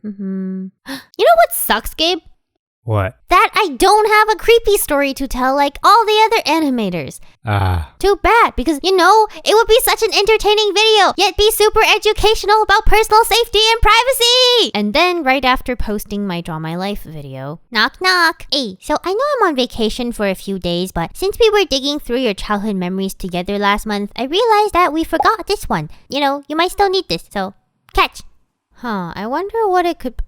You know what sucks, Gabe? What? That I don't have a creepy story to tell like all the other animators. Too bad, because, it would be such an entertaining video, yet be super educational about personal safety and privacy! And then, right after posting my Draw My Life video, knock knock. Hey, so I know I'm on vacation for a few days, but since we were digging through your childhood memories together last month, I realized that we forgot this one. You might still need this, so catch. I wonder what it could...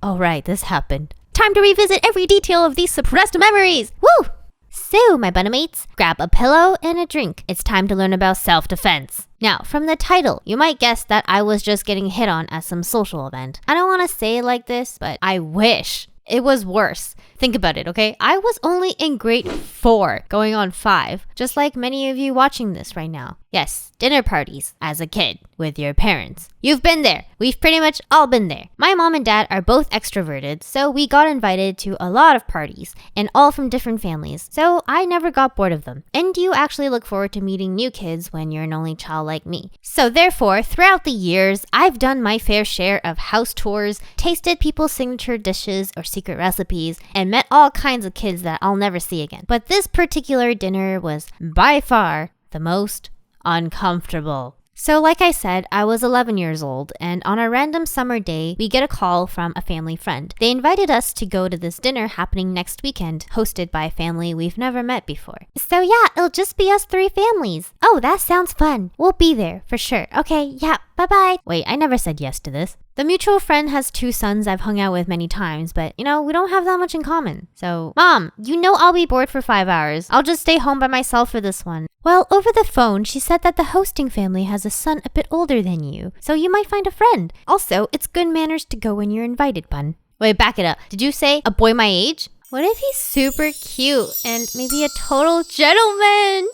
Oh right, this happened. Time to revisit every detail of these suppressed memories! Woo! So, my bunnymates, grab a pillow and a drink. It's time to learn about self-defense. Now, from the title, you might guess that I was just getting hit on at some social event. I don't want to say it like this, but I wish it was worse. Think about it, okay? I was only in grade 4, going on 5, just like many of you watching this right now. Yes, dinner parties as a kid with your parents. You've been there. We've pretty much all been there. My mom and dad are both extroverted, so we got invited to a lot of parties, and all from different families, so I never got bored of them. And you actually look forward to meeting new kids when you're an only child like me. So therefore, throughout the years, I've done my fair share of house tours, tasted people's signature dishes or secret recipes, and met all kinds of kids that I'll never see again. But this particular dinner was by far the most uncomfortable. So like I said, I was 11 years old, and on a random summer day, we get a call from a family friend. They invited us to go to this dinner happening next weekend, hosted by a family we've never met before. So yeah, it'll just be us 3 families. Oh, that sounds fun. We'll be there, for sure. Okay, yeah, bye-bye. Wait, I never said yes to this. The mutual friend has 2 sons I've hung out with many times, but, we don't have that much in common. So, Mom, I'll be bored for 5 hours. I'll just stay home by myself for this one. Well, over the phone, she said that the hosting family has a son a bit older than you, so you might find a friend. Also, it's good manners to go when you're invited, Bun. Wait, back it up. Did you say a boy my age? What if he's super cute and maybe a total gentleman?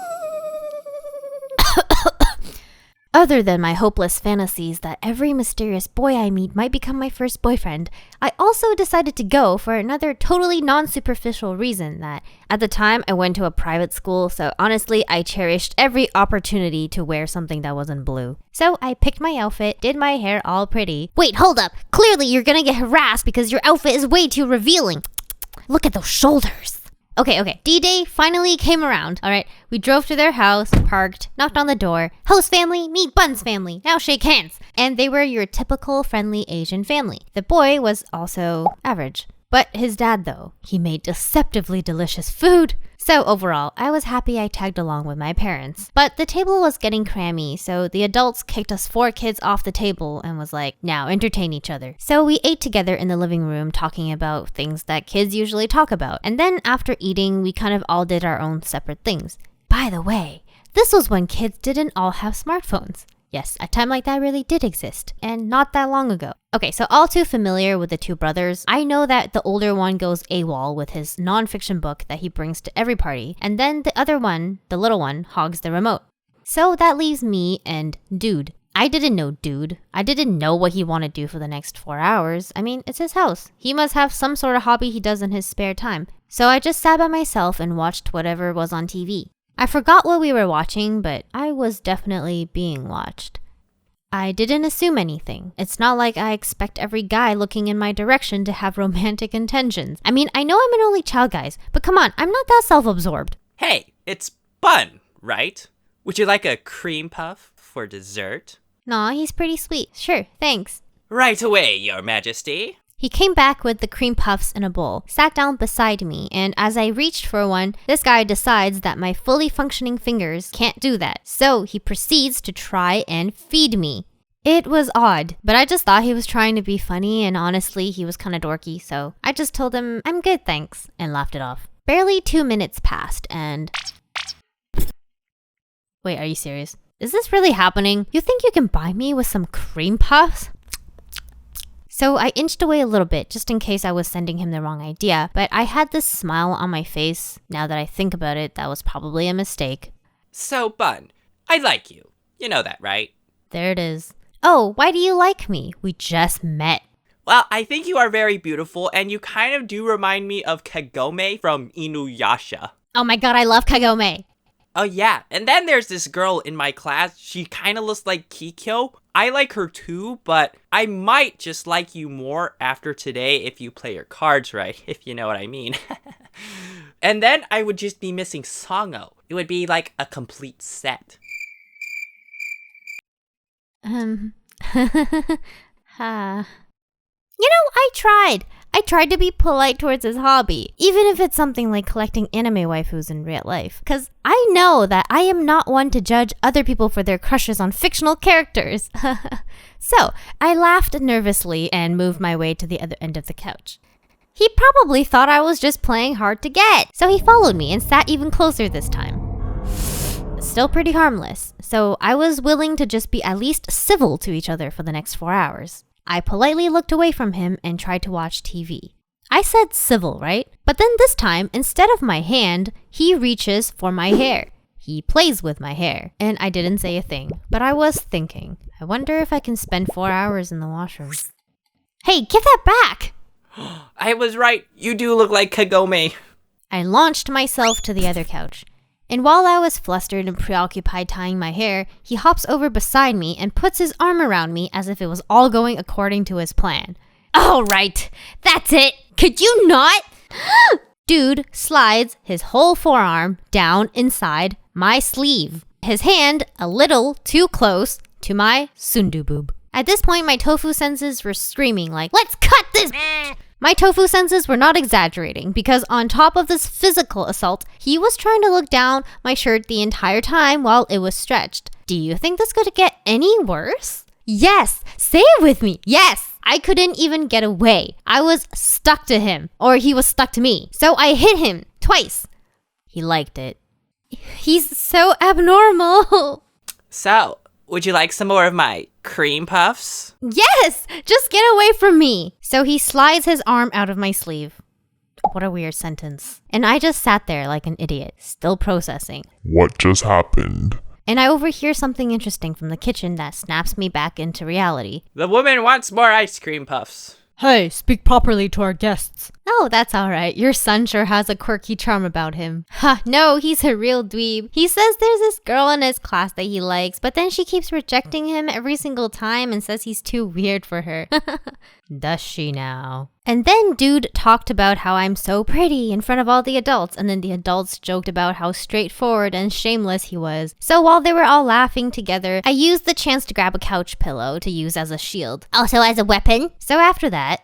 Other than my hopeless fantasies that every mysterious boy I meet might become my first boyfriend, I also decided to go for another totally non-superficial reason that at the time I went to a private school, so honestly I cherished every opportunity to wear something that wasn't blue. So I picked my outfit, did my hair all pretty. Wait, hold up! Clearly you're gonna get harassed because your outfit is way too revealing. Look at those shoulders! Okay. D-Day finally came around. Alright, we drove to their house, parked, knocked on the door. Host family, meet Bun's family. Now shake hands. And they were your typical friendly Asian family. The boy was also average. But his dad, though, he made deceptively delicious food. So overall, I was happy I tagged along with my parents. But the table was getting crammy, so the adults kicked us 4 kids off the table and was like, now entertain each other. So we ate together in the living room talking about things that kids usually talk about. And then after eating, we kind of all did our own separate things. By the way, this was when kids didn't all have smartphones. Yes, a time like that really did exist, and not that long ago. Okay, so all too familiar with the 2 brothers, I know that the older one goes AWOL with his non-fiction book that he brings to every party, and then the other one, the little one, hogs the remote. So that leaves me and Dude. I didn't know Dude. I didn't know what he wanted to do for the next 4 hours. I mean, it's his house. He must have some sort of hobby he does in his spare time. So I just sat by myself and watched whatever was on TV. I forgot what we were watching, but I was definitely being watched. I didn't assume anything. It's not like I expect every guy looking in my direction to have romantic intentions. I mean, I know I'm an only child, guys, but come on, I'm not that self-absorbed. Hey, it's Bun, right? Would you like a cream puff for dessert? Nah, he's pretty sweet. Sure, thanks. Right away, Your Majesty. He came back with the cream puffs in a bowl, sat down beside me, and as I reached for one, this guy decides that my fully functioning fingers can't do that. So he proceeds to try and feed me. It was odd, but I just thought he was trying to be funny, and honestly, he was kind of dorky, so I just told him, I'm good, thanks, and laughed it off. Barely 2 minutes passed, and... Wait, are you serious? Is this really happening? You think you can buy me with some cream puffs? So I inched away a little bit just in case I was sending him the wrong idea, but I had this smile on my face. Now that I think about it, that was probably a mistake. So, Bun, I like you. You know that, right? There it is. Oh, why do you like me? We just met. Well, I think you are very beautiful, and you kind of do remind me of Kagome from Inuyasha. Oh my god, I love Kagome. Oh, yeah. And then there's this girl in my class. She kind of looks like Kikyo. I like her too, but I might just like you more after today if you play your cards right, if you know what I mean. And then I would just be missing Songo. It would be like a complete set. I tried. I tried to be polite towards his hobby, even if it's something like collecting anime waifus in real life. Because I know that I am not one to judge other people for their crushes on fictional characters. So, I laughed nervously and moved my way to the other end of the couch. He probably thought I was just playing hard to get, so he followed me and sat even closer this time. Still pretty harmless, so I was willing to just be at least civil to each other for the next 4 hours. I politely looked away from him and tried to watch TV. I said civil, right? But then this time, instead of my hand, he reaches for my hair. He plays with my hair. And I didn't say a thing, but I was thinking, I wonder if I can spend 4 hours in the washroom. Hey, give that back! I was right. You do look like Kagome. I launched myself to the other couch. And while I was flustered and preoccupied tying my hair, he hops over beside me and puts his arm around me as if it was all going according to his plan. All right, that's it. Could you not? Dude slides his whole forearm down inside my sleeve. His hand a little too close to my sunduboob. At this point, my tofu senses were screaming like, let's cut this! My tofu senses were not exaggerating because on top of this physical assault, he was trying to look down my shirt the entire time while it was stretched. Do you think this could get any worse? Yes! Say it with me! Yes! I couldn't even get away. I was stuck to him, or he was stuck to me. So I hit him twice. He liked it. He's so abnormal. So, would you like some more of my cream puffs? Yes! Just get away from me! So he slides his arm out of my sleeve. What a weird sentence. And I just sat there like an idiot, still processing. What just happened? And I overhear something interesting from the kitchen that snaps me back into reality. The woman wants more ice cream puffs. Hey, speak properly to our guests. Oh, that's alright. Your son sure has a quirky charm about him. Ha, no, he's a real dweeb. He says there's this girl in his class that he likes, but then she keeps rejecting him every single time and says he's too weird for her. Does she now? And then dude talked about how I'm so pretty in front of all the adults, and then the adults joked about how straightforward and shameless he was. So while they were all laughing together, I used the chance to grab a couch pillow to use as a shield. Also as a weapon. So after that,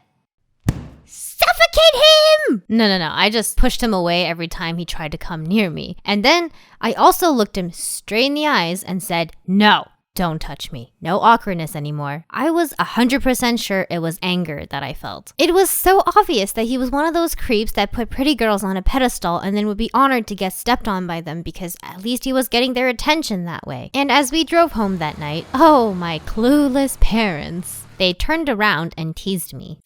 suffocate him! No, I just pushed him away every time he tried to come near me. And then I also looked him straight in the eyes and said, no. Don't touch me. No awkwardness anymore. I was 100% sure it was anger that I felt. It was so obvious that he was one of those creeps that put pretty girls on a pedestal and then would be honored to get stepped on by them because at least he was getting their attention that way. And as we drove home that night, oh, my clueless parents. They turned around and teased me.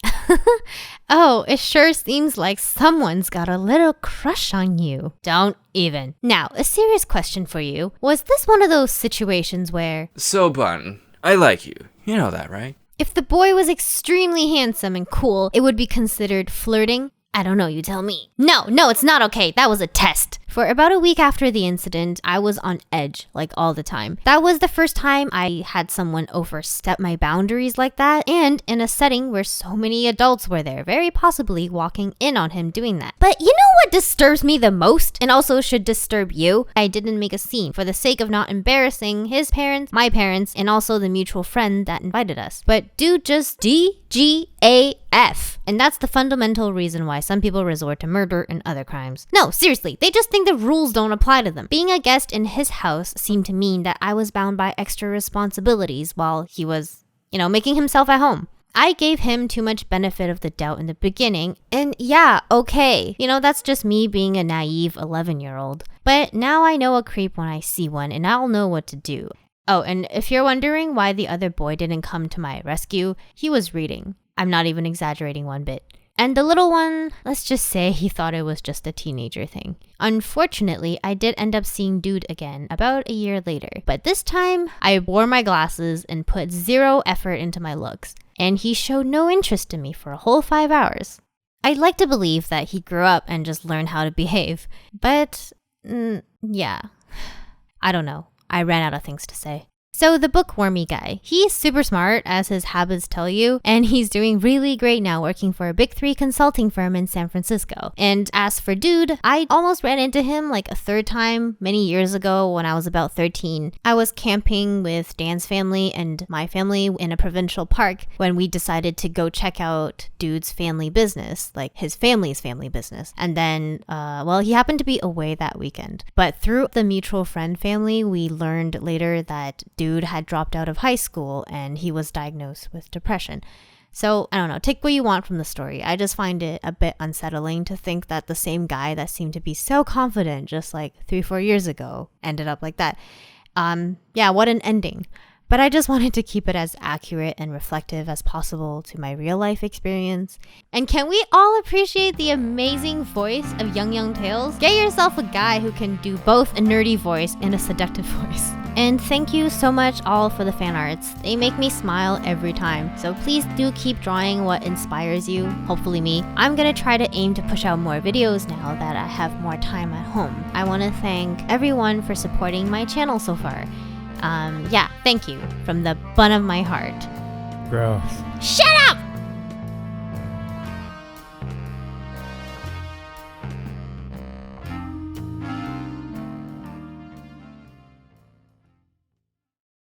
Oh, it sure seems like someone's got a little crush on you. Don't even. Now, a serious question for you. Was this one of those situations where... So, Bun, I like you. You know that, right? If the boy was extremely handsome and cool, it would be considered flirting? I don't know, you tell me. No, it's not okay. That was a test. For about a week after the incident, I was on edge, like all the time. That was the first time I had someone overstep my boundaries like that, and in a setting where so many adults were there, very possibly walking in on him doing that. But you know what disturbs me the most, and also should disturb you? I didn't make a scene for the sake of not embarrassing his parents, my parents, and also the mutual friend that invited us. But dude just DGAF. And that's the fundamental reason why some people resort to murder and other crimes. No, seriously, they just think the rules don't apply to them. Being a guest in his house seemed to mean that I was bound by extra responsibilities while he was, making himself at home. I gave him too much benefit of the doubt in the beginning, and yeah, okay. That's just me being a naive 11-year-old. But now I know a creep when I see one, and I'll know what to do. Oh, and if you're wondering why the other boy didn't come to my rescue, he was reading. I'm not even exaggerating one bit. And the little one, let's just say he thought it was just a teenager thing. Unfortunately, I did end up seeing dude again about a year later. But this time, I wore my glasses and put zero effort into my looks. And he showed no interest in me for a whole 5 hours. I'd like to believe that he grew up and just learned how to behave. But, yeah. I don't know. I ran out of things to say. So the bookwormy guy, he's super smart, as his habits tell you, and he's doing really great now working for a big 3 consulting firm in San Francisco. And as for Dude, I almost ran into him like a third time many years ago when I was about 13. I was camping with Dan's family and my family in a provincial park when we decided to go check out Dude's family business, like his family's family business. And then, he happened to be away that weekend. But through the mutual friend family, we learned later that Dude had dropped out of high school and he was diagnosed with depression. So, I don't know, take what you want from the story. I just find it a bit unsettling to think that the same guy that seemed to be so confident just like 3-4 years ago ended up like that. What an ending. But I just wanted to keep it as accurate and reflective as possible to my real life experience. And can we all appreciate the amazing voice of Young Tales? Get yourself a guy who can do both a nerdy voice and a seductive voice. And thank you so much all for the fan arts. They make me smile every time. So please do keep drawing what inspires you, hopefully me. I'm gonna try to aim to push out more videos now that I have more time at home. I want to thank everyone for supporting my channel so far. Thank you from the bottom of my heart. Gross. Shut up!